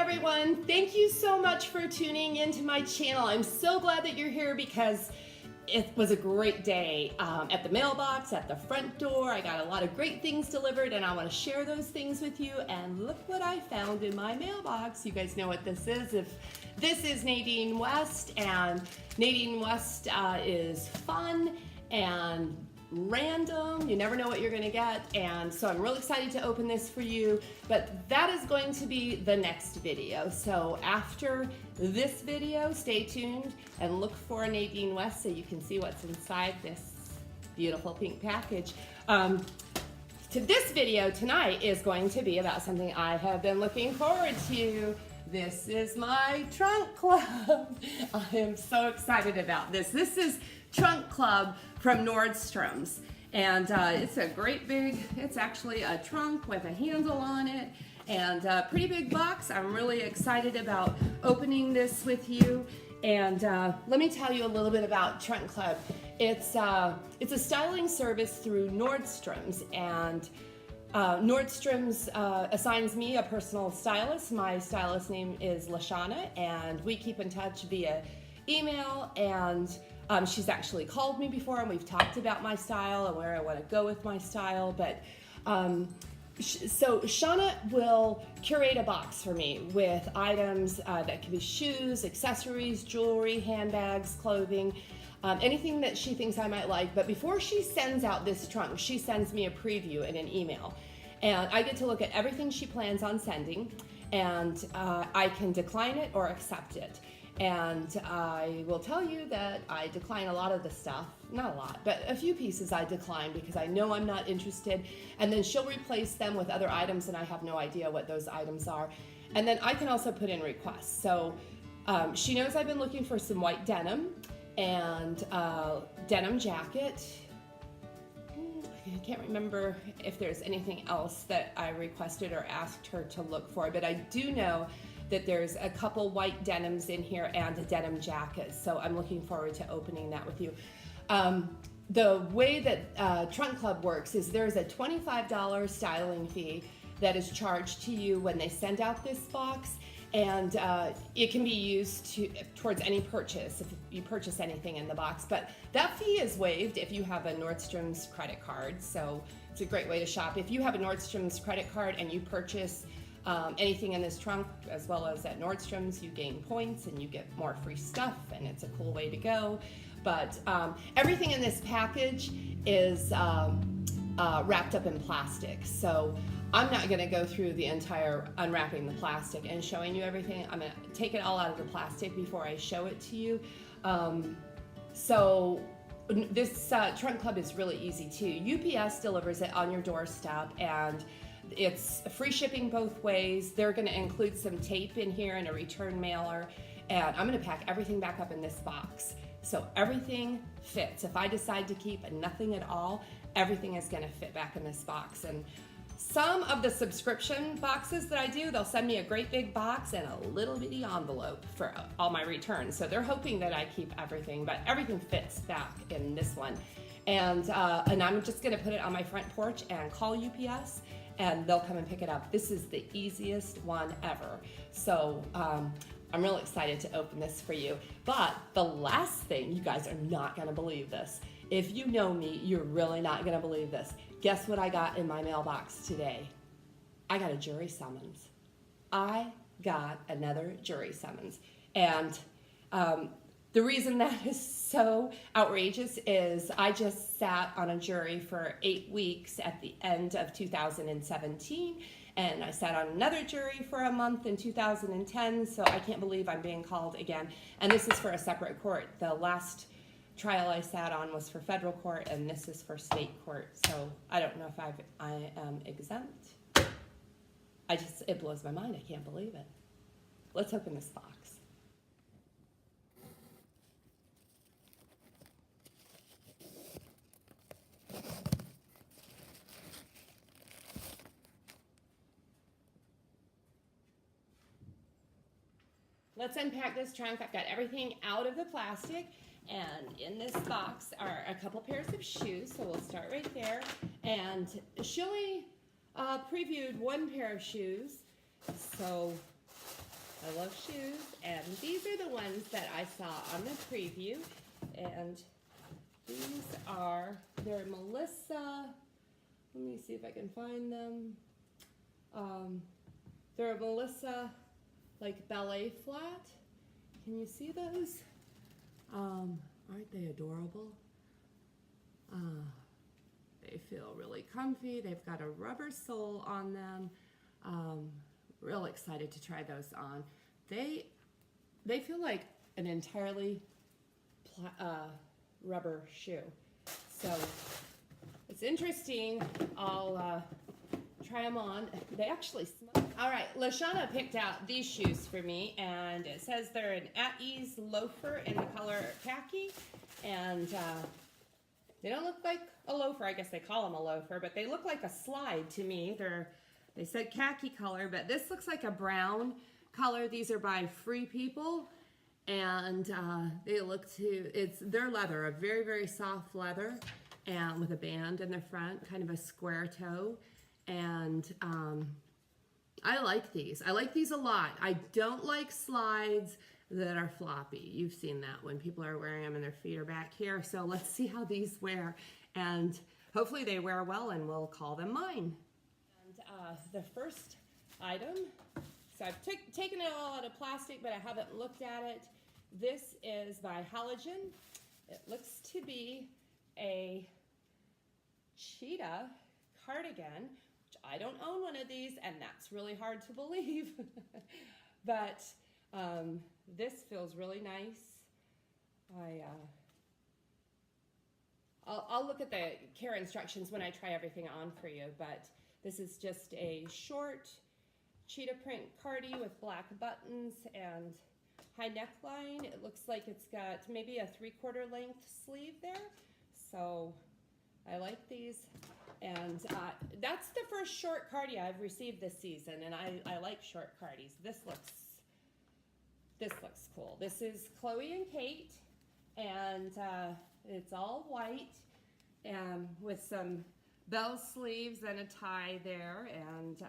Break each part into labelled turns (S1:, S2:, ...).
S1: everyone. Thank you so much for tuning into my channel. I'm so glad that you're here because it was a great day at the mailbox, at the front door. I got a lot of great things delivered and I want to share those things with you. And look what I found in my mailbox. You guys know what this is. If this is Nadine West, and Nadine West is fun and random. You never know what you're gonna get, and so I'm really excited to open this for you, but that is going to be the next video. So after this video, stay tuned and look for Nadine West so you can see what's inside this beautiful pink package. This video tonight is going to be about something I have been looking forward to. This is my trunk club. I am so excited about this. This is Trunk Club from Nordstrom's, and it's a great big, it's actually a trunk with a handle on it and a pretty big box. I'm really excited about opening this with you, and let me tell you a little bit about Trunk Club. It's a styling service through Nordstrom's, and Nordstrom's assigns me a personal stylist. My stylist name is Lashana, and we keep in touch via email, and she's actually called me before and we've talked about my style and where I want to go with my style. But so Shauna will curate a box for me with items that can be shoes, accessories, jewelry, handbags, clothing, anything that she thinks I might like. But before she sends out this trunk, she sends me a preview in an email, and I get to look at everything she plans on sending, and I can decline it or accept it. And I will tell you that I decline a lot of the stuff, not a lot, but a few pieces I decline because I know I'm not interested, and then she'll replace them with other items and I have no idea what those items are. And then I can also put in requests. So she knows I've been looking for some white denim and denim jacket. I can't remember if there's anything else that I requested or asked her to look for, but I do know that there's a couple white denims in here and a denim jacket. So I'm looking forward to opening that with you. The way that Trunk Club works is there's a $25 styling fee that is charged to you when they send out this box, and it can be used towards any purchase if you purchase anything in the box. But that fee is waived if you have a Nordstrom's credit card. So it's a great way to shop. If you have a Nordstrom's credit card and you purchase anything in this trunk, as well as at Nordstrom's, you gain points and you get more free stuff, and it's a cool way to go. But everything in this package is wrapped up in plastic, so I'm not going to go through the entire unwrapping the plastic and showing you everything. I'm going to take it all out of the plastic before I show it to you. So this Trunk Club is really easy too. UPS delivers it on your doorstep, and it's free shipping both ways. They're going to include some tape in here and a return mailer, and I'm going to pack everything back up in this box. So everything fits. If I decide to keep nothing at all, everything is going to fit back in this box. And some of the subscription boxes that I do, they'll send me a great big box and a little bitty envelope for all my returns. So they're hoping that I keep everything, but everything fits back in this one. And I'm just going to put it on my front porch and call UPS, and they'll come and pick it up. This is the easiest one ever. So I'm really excited to open this for you. But the last thing, you guys are not gonna believe this. If you know me, you're really not gonna believe this. Guess what I got in my mailbox today? I got a jury summons. I got another jury summons. And the reason that is so outrageous is I just sat on a jury for 8 weeks at the end of 2017, and I sat on another jury for a month in 2010, so I can't believe I'm being called again. And this is for a separate court. The last trial I sat on was for federal court, and this is for state court, so I don't know if I am exempt. It blows my mind. I can't believe it. Let's open this box. Let's unpack this trunk. I've got everything out of the plastic, and in this box are a couple pairs of shoes, so we'll start right there. And she only previewed one pair of shoes, so I love shoes, and these are the ones that I saw on the preview, and these are, they're Melissa, let me see if I can find them. They're a Melissa, like ballet flat. Can you see those? Aren't they adorable? They feel really comfy. They've got a rubber sole on them. Real excited to try those on. They feel like an entirely rubber shoe. So it's interesting. I'll try them on. They actually smell. All right, Lashana picked out these shoes for me, and it says they're an at-ease loafer in the color khaki, and they don't look like a loafer. I guess they call them a loafer, but they look like a slide to me. They said khaki color, but this looks like a brown color. These are by Free People, and they're leather, a very, very soft leather, and with a band in the front, kind of a square toe. And I like these. I like these a lot. I don't like slides that are floppy. You've seen that when people are wearing them and their feet are back here. So let's see how these wear, and hopefully they wear well, and we'll call them mine. And the first item, so I've taken it all out of plastic, but I haven't looked at it. This is by Halogen. It looks to be a cheetah cardigan, which I don't own one of these, and that's really hard to believe. But this feels really nice. I'll look at the care instructions when I try everything on for you, but this is just a short cheetah print cardi with black buttons and high neckline. It looks like it's got maybe a 3/4 length sleeve there. So I like these. And that's the first short cardi I've received this season, and I like short cardis. This looks cool. This is Chloe and Kate, and it's all white and with some bell sleeves and a tie there, and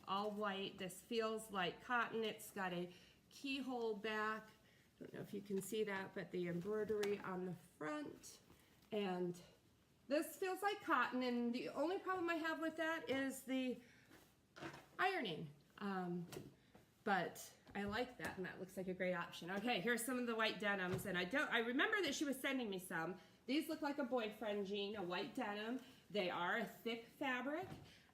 S1: all white. This feels like cotton. It's got a keyhole back. Don't know if you can see that, but the embroidery on the front, and this feels like cotton, and the only problem I have with that is the ironing. But I like that, and that looks like a great option. Okay, here's some of the white denims, and I remember that she was sending me some. These look like a boyfriend jean, a white denim. They are a thick fabric,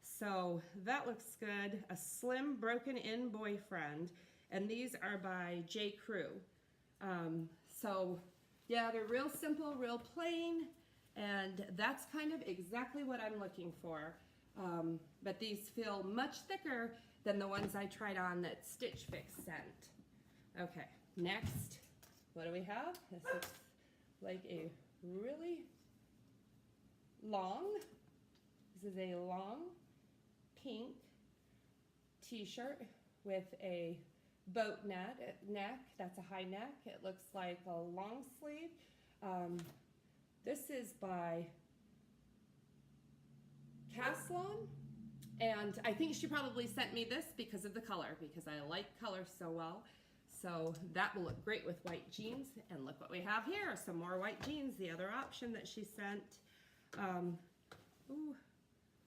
S1: so that looks good. A slim broken in boyfriend, and these are by J. Crew. So yeah, they're real simple, real plain, and that's kind of exactly what I'm looking for. But these feel much thicker than the ones I tried on that Stitch Fix sent. Okay, next, what do we have? This looks like a really long, this is a long pink t-shirt with a boat neck. That's a high neck. It looks like a long sleeve. This is by Caslon, and I think she probably sent me this because of the color, because I like color so well. So that will look great with white jeans. And look what we have here, some more white jeans, the other option that she sent. Ooh,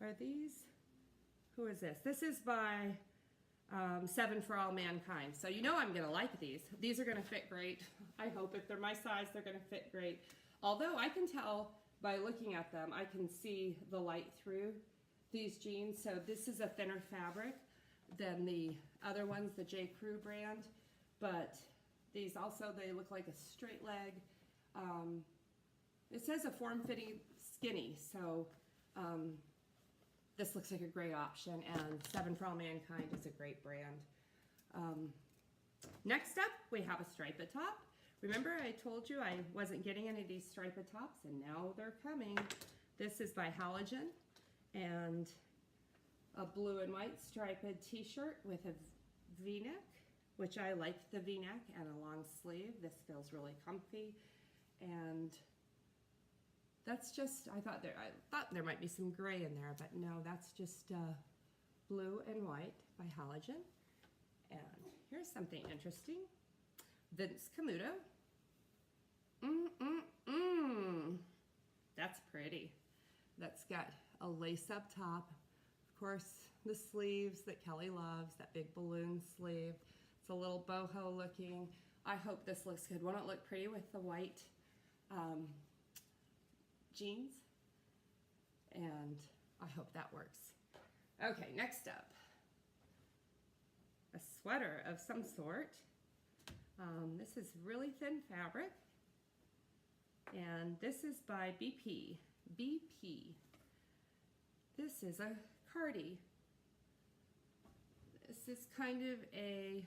S1: are these? Who is this? This is by 7 for All Mankind. So you know I'm gonna like these. These are gonna fit great. I hope if they're my size, they're gonna fit great. Although I can tell by looking at them, I can see the light through these jeans. So this is a thinner fabric than the other ones, the J. Crew brand. But these also, they look like a straight leg. It says a form-fitting skinny, so this looks like a great option, and 7 for All Mankind is a great brand. Next up, we have a striped top. Remember I told you I wasn't getting any of these striped tops, and now they're coming. This is by Halogen, and a blue and white striped t-shirt with a v-neck, which I like the v-neck, and a long sleeve. This feels really comfy, and that's just, I thought there might be some gray in there, but no, that's just blue and white by Halogen. And here's something interesting. Vince Camuto. That's pretty. That's got a lace up top. Of course, the sleeves that Kelly loves, that big balloon sleeve. It's a little boho looking. I hope this looks good. Won't it look pretty with the white jeans? And I hope that works. Okay, next up, a sweater of some sort. This is really thin fabric, and this is by BP. BP. This is a cardie. This is kind of a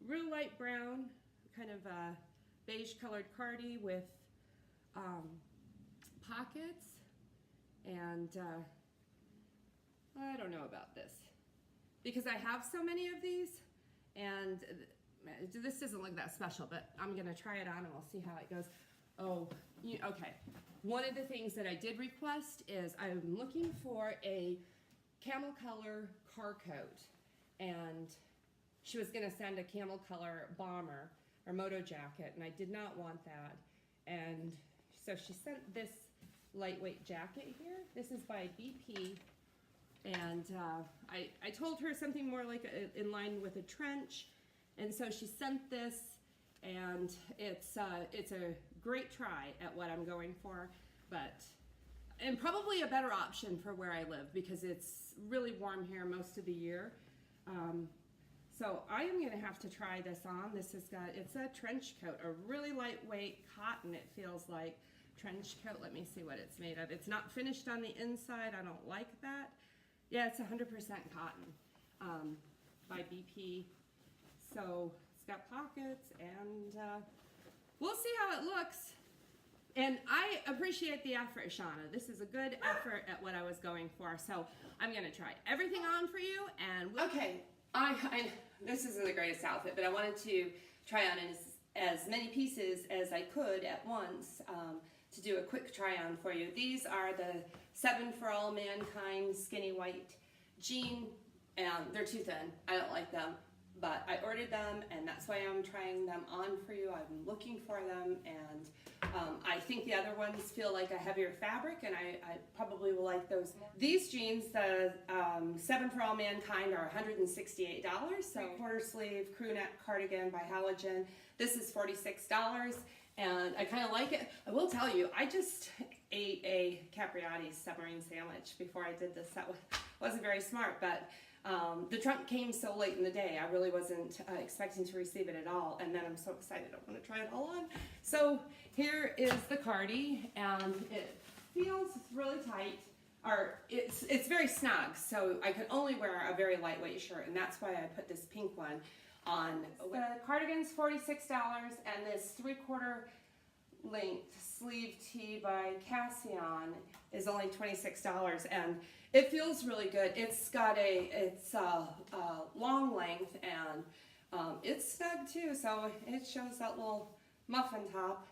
S1: real light brown, kind of a beige colored cardie with pockets, and I don't know about this because I have so many of these, and this doesn't look that special, but I'm gonna try it on and we'll see how it goes. Oh, okay. One of the things that I did request is I'm looking for a camel color car coat, and she was gonna send a camel color bomber or moto jacket, and I did not want that. And so she sent this lightweight jacket here. This is by BP, and I told her something more like in line with a trench, and so she sent this, and it's a great try at what I'm going for, and probably a better option for where I live because it's really warm here most of the year. So I am gonna have to try this on. It's a trench coat, a really lightweight cotton, it feels like. Trench coat, let me see what it's made of. It's not finished on the inside, I don't like that. Yeah, it's 100% cotton by BP. So it's got pockets, and we'll see how it looks. And I appreciate the effort, Shauna. This is a good effort at what I was going for. So I'm gonna try everything on for you, and okay. This isn't the greatest outfit, but I wanted to try on as many pieces as I could at once to do a quick try on for you. These are the 7 for All Mankind skinny white jean, and they're too thin. I don't like them, but I ordered them, and that's why I'm trying them on for you. I'm looking for them, and I think the other ones feel like a heavier fabric, and I probably will like those more. These jeans, the 7 for All Mankind, are $168. So quarter sleeve crew neck cardigan by Halogen. This is $46, and I kind of like it. I will tell you, I just ate a Capriati's submarine sandwich before I did this. That wasn't very smart, but the trunk came so late in the day, I really wasn't expecting to receive it at all, and then I'm so excited I want to try it all on. So here is the cardie, and it feels really tight, or it's very snug, so I could only wear a very lightweight shirt, and that's why I put this pink one on. The cardigan's $46, and this 3/4 length sleeve tee by Cassion is only $26, and it feels really good. It's a long length, and it's snug too, so it shows that little muffin top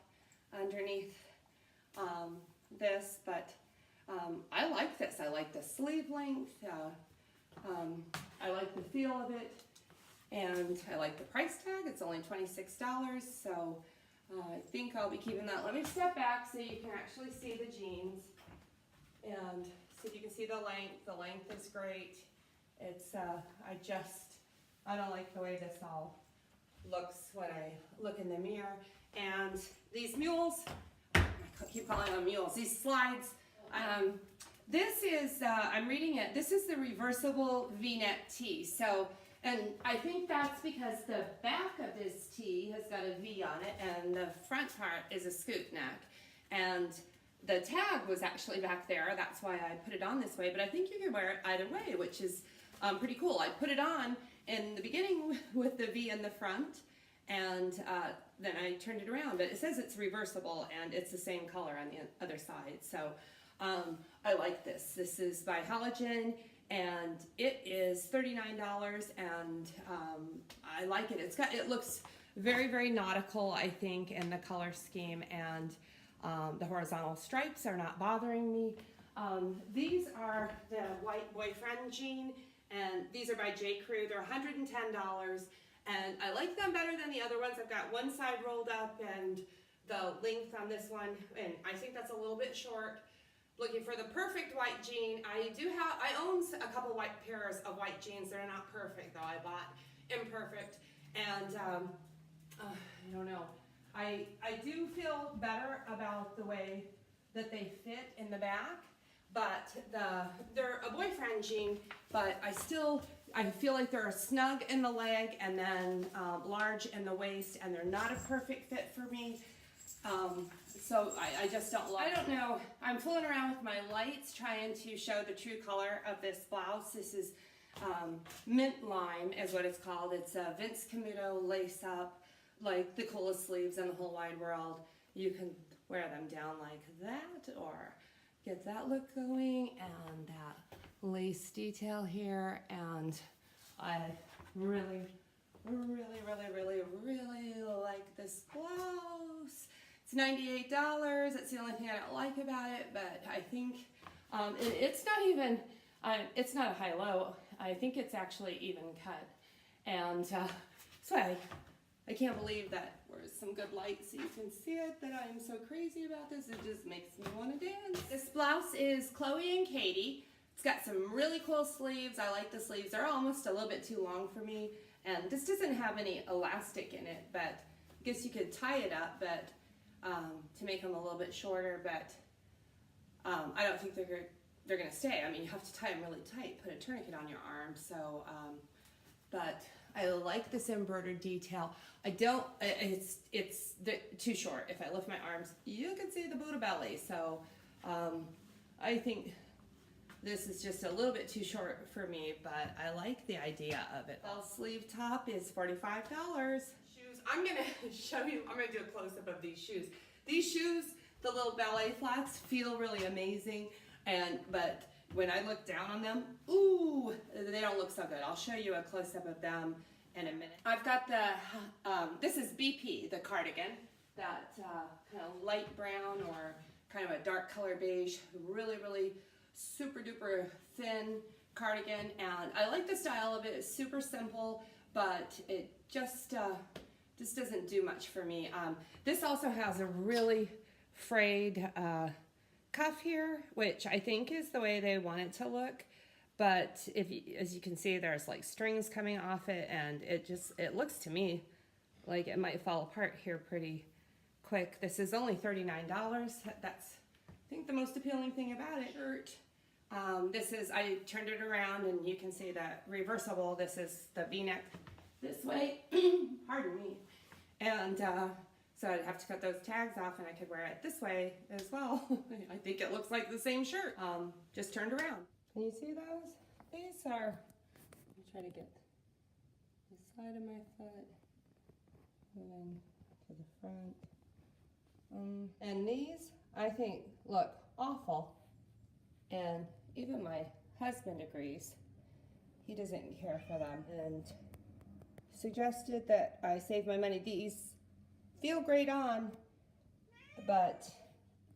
S1: underneath this, but I like this. I like the sleeve length, I like the feel of it, and I like the price tag. It's only $26, so I think I'll be keeping that. Let me step back so you can actually see the jeans and see if you can see the length. The length is great. It's, I don't like the way this all looks when I look in the mirror. And these mules, I keep calling them mules, these slides, this is, I'm reading it, this is the reversible V-neck tee. So, and I think that's because the back of this tee has got a V on it, and the front part is a scoop neck. And the tag was actually back there, that's why I put it on this way, but I think you can wear it either way, which is pretty cool. I put it on in the beginning with the V in the front, and then I turned it around, but it says it's reversible, and it's the same color on the other side. So I like this. This is by Halogen, and it is $39, and I like it. It looks very, very nautical, I think, in the color scheme, and the horizontal stripes are not bothering me. These are the white boyfriend jean, and these are by J. Crew. They're $110, and I like them better than the other ones. I've got one side rolled up and the length on this one, and I think that's a little bit short. Looking for the perfect white jean. I own a couple white pairs of white jeans. They're not perfect though. I bought imperfect, and I don't know. I do feel better about the way that they fit in the back, but they're a boyfriend jean, but I feel like they're snug in the leg and then large in the waist, and they're not a perfect fit for me. So I just don't love it. I don't know. I'm fooling around with my lights trying to show the true color of this blouse. This is mint lime is what it's called. It's a Vince Camuto lace up, like the coolest sleeves in the whole wide world. You can wear them down like that or get that look going, and that lace detail here. And I really like this blouse. It's $98. That's the only thing I don't like about it, but I think it's not even, it's not a high-low. I think it's actually even cut. And so I can't believe that there's some good light so you can see it, that I am so crazy about this. It just makes me want to dance. This blouse is Chloe and Katie. It's got some really cool sleeves. I like the sleeves. They're almost a little bit too long for me. And this doesn't have any elastic in it, but I guess you could tie it up, but to make them a little bit shorter, but I don't think they're gonna stay. I mean, you have to tie them really tight, put a tourniquet on your arm. So, but I like this embroidered detail. I don't, it's too short. If I lift my arms, you can see the Buddha belly. So I think this is just a little bit too short for me, but I like the idea of it. The sleeve top is $45. Shoes, I'm gonna show you, I'm gonna do a close-up of these shoes. These shoes, the little ballet flats, feel really amazing, but when I look down on them, ooh, they don't look so good. I'll show you a close-up of them in a minute. I've got this is BP, the cardigan, that kind of light brown or kind of a dark color beige, really super duper thin cardigan, and I like the style of it. It's super simple, but it just doesn't do much for me. This also has a really frayed cuff here, which I think is the way they want it to look, but as you can see, there's like strings coming off it, and it looks to me like it might fall apart here pretty quick. This is only $39. That's, I think, the most appealing thing about it. Shirt. I turned it around and you can see that reversible. This is the V-neck this way, pardon me. And so I'd have to cut those tags off and I could wear it this way as well. I think it looks like the same shirt, just turned around. Can you see those? These are, let me try to get the side of my foot, and then to the front. And these, I think, look awful. And even my husband agrees. He doesn't care for them and suggested that I save my money. These feel great on, but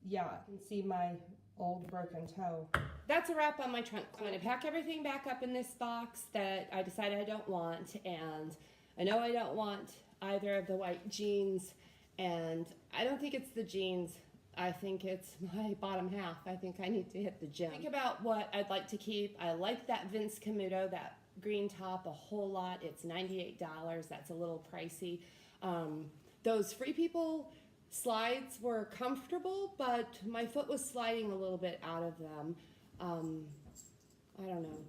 S1: yeah, you can see my old broken toe. That's a wrap on my trunk. I'm gonna pack everything back up in this box that I decided I don't want, and I know I don't want either of the white jeans, and I don't think it's the jeans. I think it's my bottom half. I think I need to hit the gym. Think about what I'd like to keep. I like that Vince Camuto, that green top, a whole lot. It's $98. That's a little pricey. Those Free People slides were comfortable, but my foot was sliding a little bit out of them. I don't know.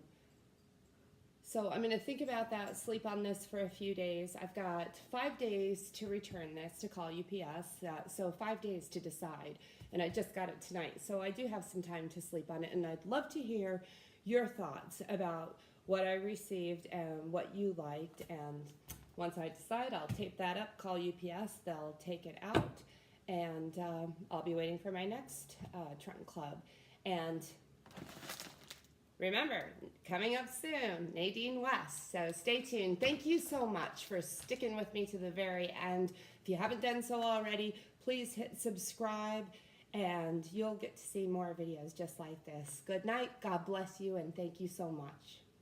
S1: So I'm going to think about that, sleep on this for a few days. I've got 5 days to return this, to call UPS, so 5 days to decide. And I just got it tonight, so I do have some time to sleep on it. And I'd love to hear your thoughts about what I received and what you liked. And once I decide, I'll tape that up, call UPS, they'll take it out, and I'll be waiting for my next trunk club. And remember, coming up soon, Nadine West. So stay tuned. Thank you so much for sticking with me to the very end. If you haven't done so already, please hit subscribe and you'll get to see more videos just like this. Good night, God bless you, and thank you so much.